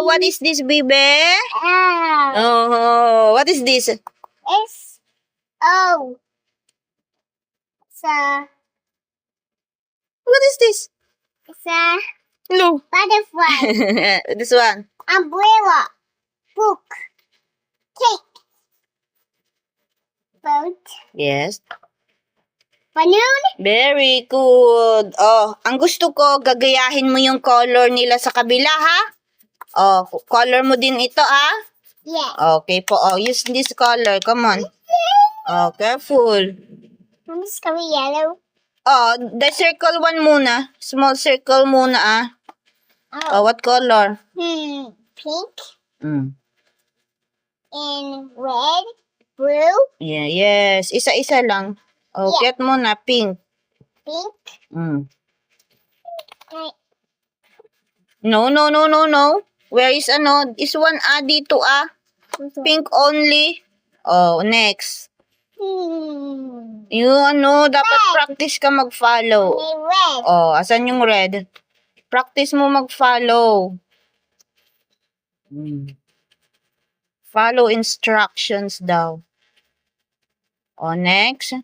Oh, what is this, baby? Oh, what is this? S-O. What is this? It's a No. butterfly. This one. Umbrella. Book. Cake. Boat. Yes. Balloon. Very good. Oh, ang gusto ko, gagayahin mo yung color nila sa kabila, ha? Oh, color mo din ito, ah? Yes. Okay po. Oh, use this color. Come on. Oh, careful. Mom's color yellow. Oh, the circle one muna. Small circle muna, ah. Oh, what color? Pink. Mm. And red. Blue. Yeah, yes. Isa-isa lang. Oh, Yeah. get mo na. Pink. Pink. Mm. Right. No. Where is ano? Is one dito Pink only. Oh, next. Yung dapat Red. practice ka mag-follow. Only red. Oh, asan yung red? Practice mo mag-follow. Follow instructions daw. Oh, next.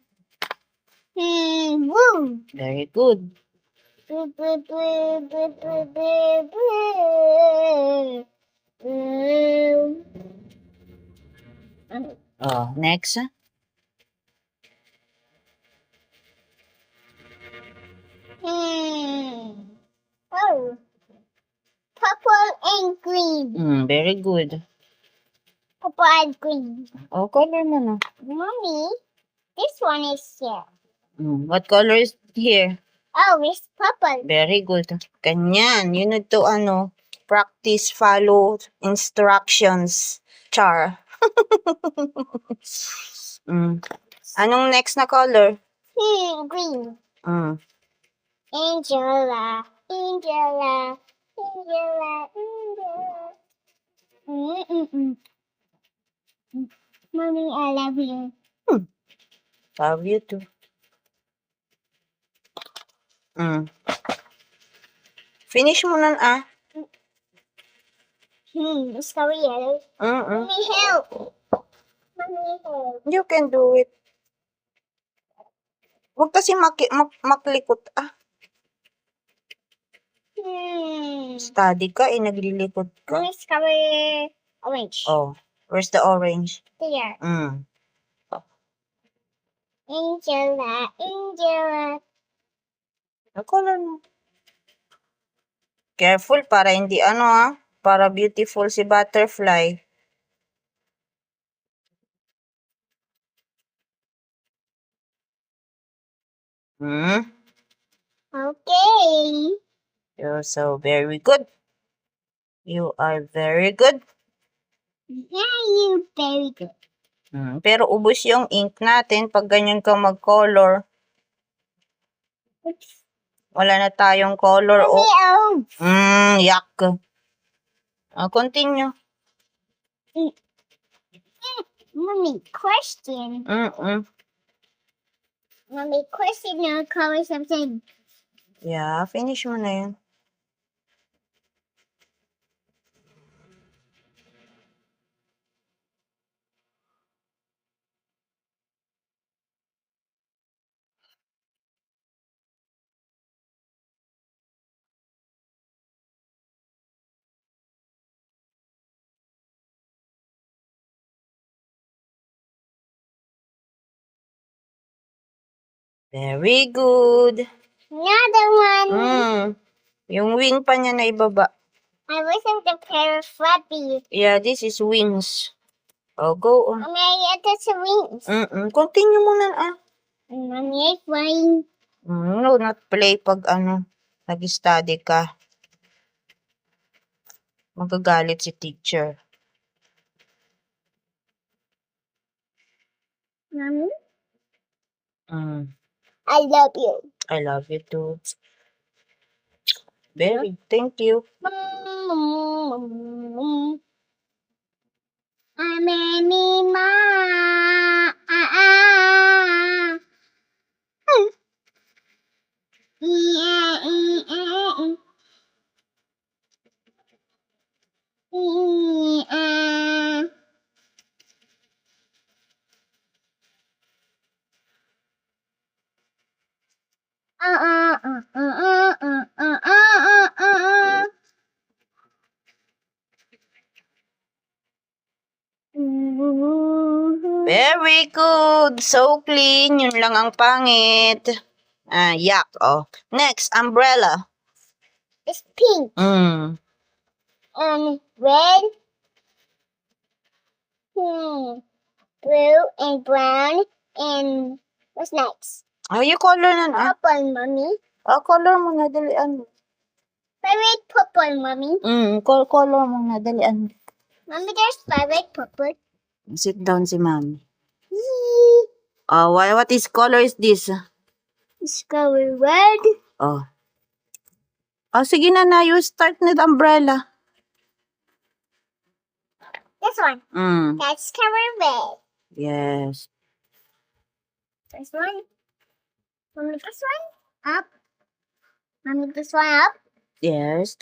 Blue. Very good. Blue, blue, blue, blue, blue, blue, blue. Blue. Oh, next. Oh. Purple and green. Very good. Purple and green. Oh, color mo na. Mommy, this one is here. What color is here? Oh, it's purple. Very good. Ganyan. You need to practice, follow instructions. Char. Anong next na color? Green. Mm. Angela. Mommy, I love you. Love you too. Finish mo na It's color yellow. Mommy, help. Mommy, help. You can do it. Huwag kasi maklikot Study ka, naglilikot ka. Mommy's color orange. Oh, where's the orange? There. Angela. Ano color mo? Careful para hindi para beautiful si butterfly. Okay. You're so very good. You are very good. Yeah, you're very good. Pero ubos yung ink natin pag ganyan ka mag-color. Oops. Wala na tayong color. Yuck. Continue. Mommy, question. Mommy, question now, color something. Yeah, finish mo na yun. Very good. Another one. Yung wing pa niya na ibaba. I wasn't the pair of flappy. Yeah, this is wings. Oh, go on. Mommy, that's a wings. Continue mo na Mommy, flying. No, not play pag nag-study ka. Magagalit si teacher. Mommy? I love you. I love you too. Very, thank you. Very good. So clean. Yun lang ang pangit. Yuck. Oh. Next, umbrella. It's pink Mm. and red, blue and brown and what's next? You color na na. Purple, mommy. Color mo na. Dalian. Favorite purple, mommy. Color mo na. Dalian. Mommy, there's favorite purple. Sit down si mami. What is color is this? It's going red. Oh. Sige na. You start with umbrella. This one. That's color red. Yes. This one. Mommy, this one up. Mommy, this one up. Yes.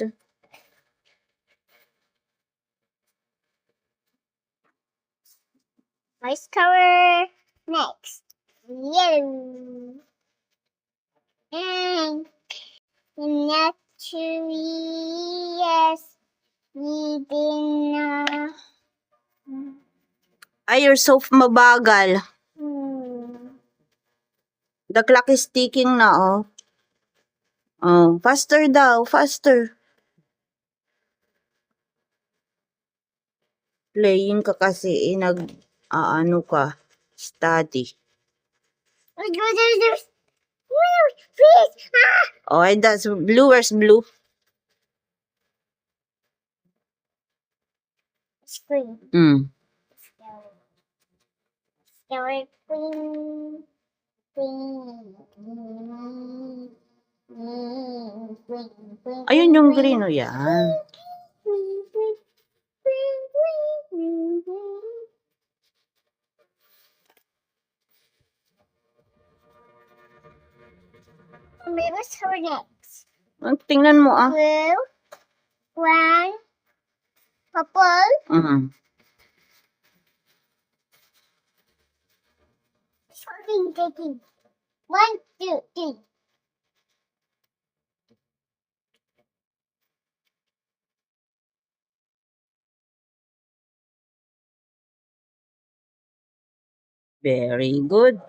Nice color next. Yellow. And naturally, yes, we did You're so mabagal. The clock is ticking na, oh. Faster daw, faster. Playing ka kasi, ano ka, study. Please. That's blue. Where's blue? Screen. Scary green. Ayun yung green, oh, yan. Let's cover next. Tingnan mo, Blue, brown, purple. Taking. 1, 2, 3. Very good.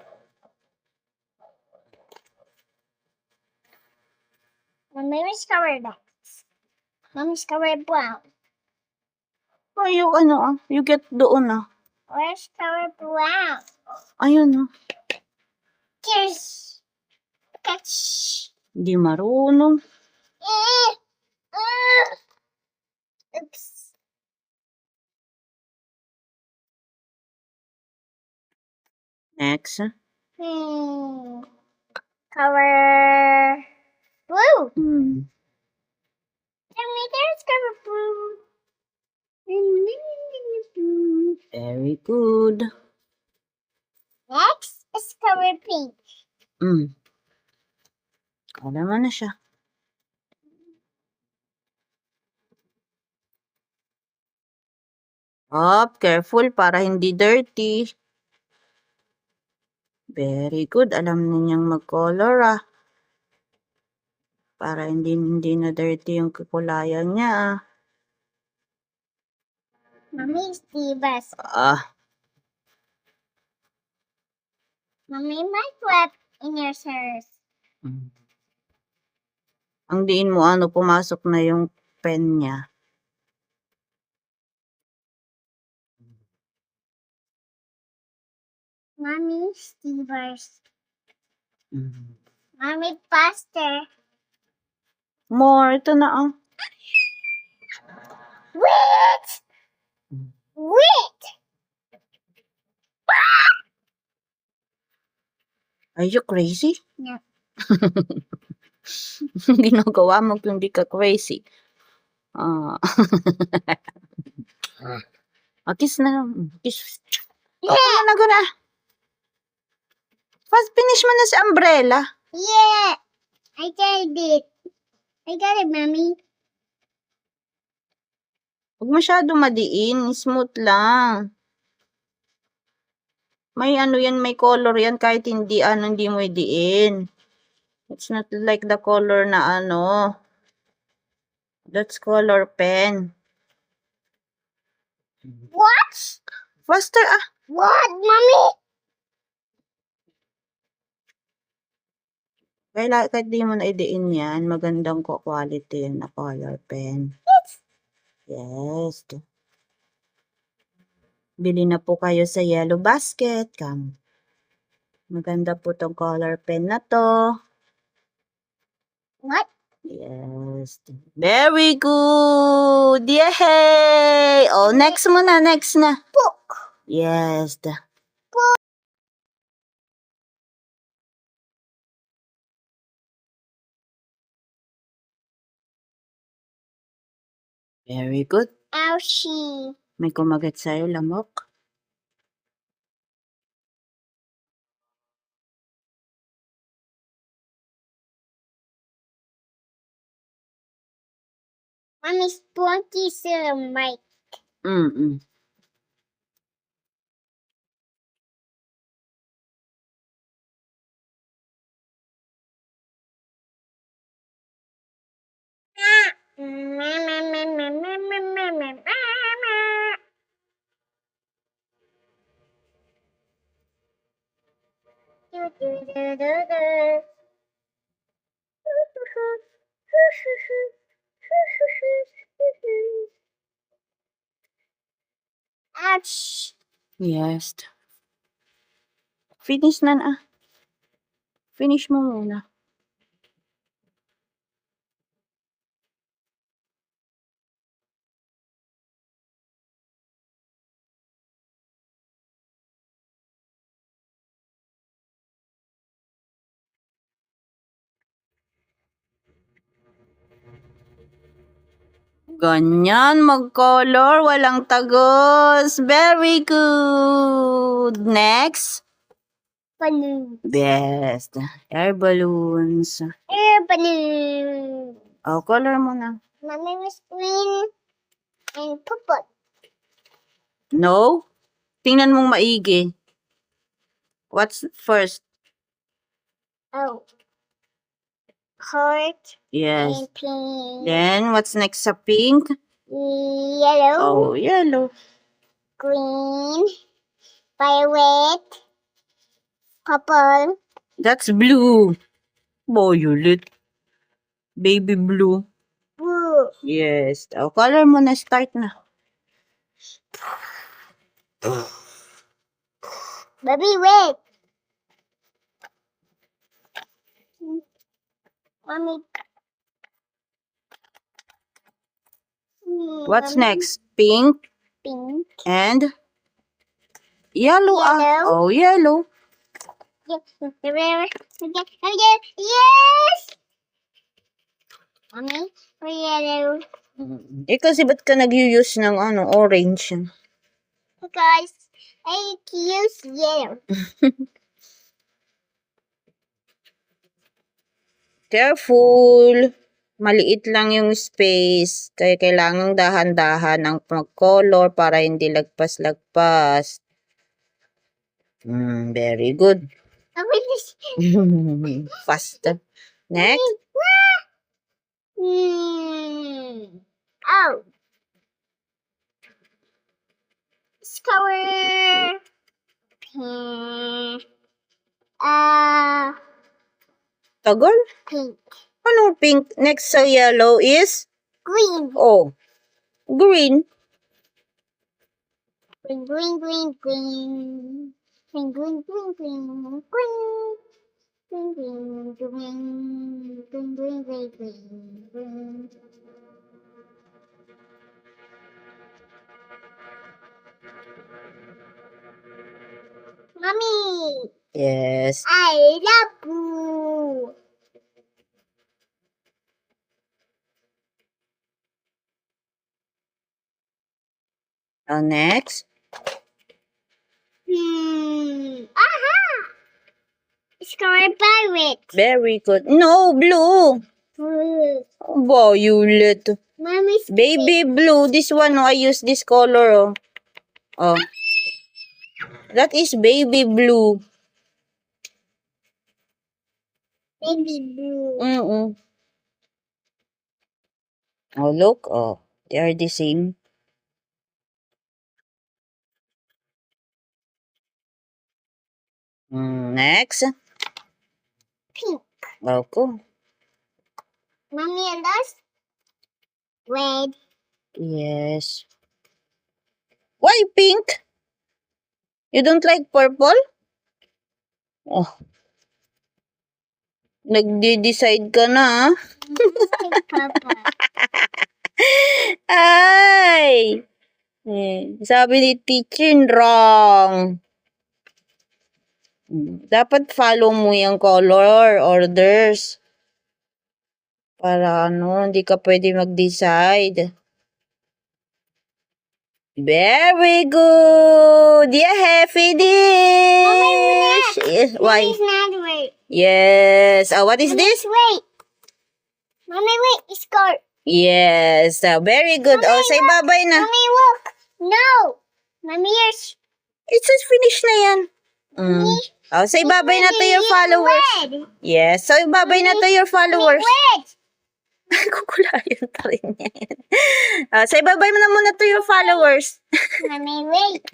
Mommy's covered next. Mommy's covered brown. You get doon, Where's covered brown? Ayun, Cheers. Catch. Hindi marunong. Oops. Next. Cover blue. Tell me there's cover blue. Very good. Next is cover pink. Alam mo na siya. Careful para hindi dirty. Very good. Alam ninyang mag-color, para hindi na dirty yung kukulayan niya, Mommy's the best. Mommy might wet in your shirt. Ang diin mo, pumasok na yung pen niya. Mommy, Stevers. Mommy, faster. More. Ito na, Wait! Wait! Are you crazy? No. Ginagawa mo kung di ka crazy. Kiss na. Kiss. Guna. Fast finish mo na si umbrella. Yeah! I got it. I got it, Mommy. Huwag masyado madiin. Smooth lang. May yan, may color yan kahit hindi mo idiin. It's not like the color na that's color pen. What? Faster, What, mommy? Kahit di mo na idiin yan, magandang quality yan na color pen. Yes. Bili na po kayo sa Yellow Basket. Come. Maganda po tong color pen na to. What? Yes. Very good. Yay! Oh, next mo na. Next na. Book. Yes. Very good. Ouchie. May kumagat sa'yo, lamok. Mommy's pointy to the mic. Mm-mm. Ouch. Yes. Finish na na. Finish mo muna. Ganyan, mag-color, walang tagos. Very good. Next. Balloon. Best. Air balloons. Air balloon. Oh, color mo na. Mommy was green and purple. No? Tingnan mong maigi. What's first? Oh. Heart Yes. and pink. Then, what's next sa pink? Yellow. Oh, yellow. Green. Violet. Purple. That's blue. Violet. Baby blue. Blue. Yes. Oh, color mo na. Start na. Baby red. Mommy. What's Mommy. next? Pink Pink. and yellow. Yellow. Oh, yellow. Yes. Mommy, yellow. Kasi ba't ka nag-use ng orange? Because I use yellow. Careful. Maliit lang yung space. Kaya kailangang dahan-dahan ang mag-color para hindi lagpas-lagpas. Very good. Faster. Next. Oh. Color. Pink. Tagal? Pink. Anong pink? Next sa yellow is? Green. Oh. Green. Green, green, green, green. Green, green, green, green, green. Green, green, green, green, green, green, green, green. Mommy, Yes. I love you. Oh, next. Aha! It's called violet. Very good. No, blue. Blue. Violet. Mommy's Baby blue. This one, I use this color. Oh. That is baby blue. baby blue. Oh, look. Oh, they are the same. Next. Pink. Okay. Mommy and us? Red. Yes. Why pink? You don't like purple? Oh. Nagde-decide ka na, ah. Papa. Ay! Sabi ni teacher, wrong. Dapat follow mo yung color orders. Para hindi ka pwede mag-decide. Very good! Yeah, finish! Why? Mommy's not wait. Yes. What is this? Wait. Mommy, wait. It's got. Yes. Very good. Say bye-bye na. Mommy, look. No. Mommy, yours. It's just finished na yan. Say bye-bye na to your followers. Red. Yes. Say bye-bye na to your followers. Red. Kukulayan pa rin yan. Say bye-bye na muna to your followers. Mommy, wait.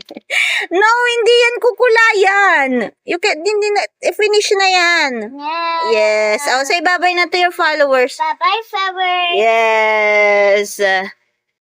No, hindi yan kukulayan. Hindi na, finish na yan. No. Yes. Say bye-bye na to your followers. Bye-bye, flowers. Yes.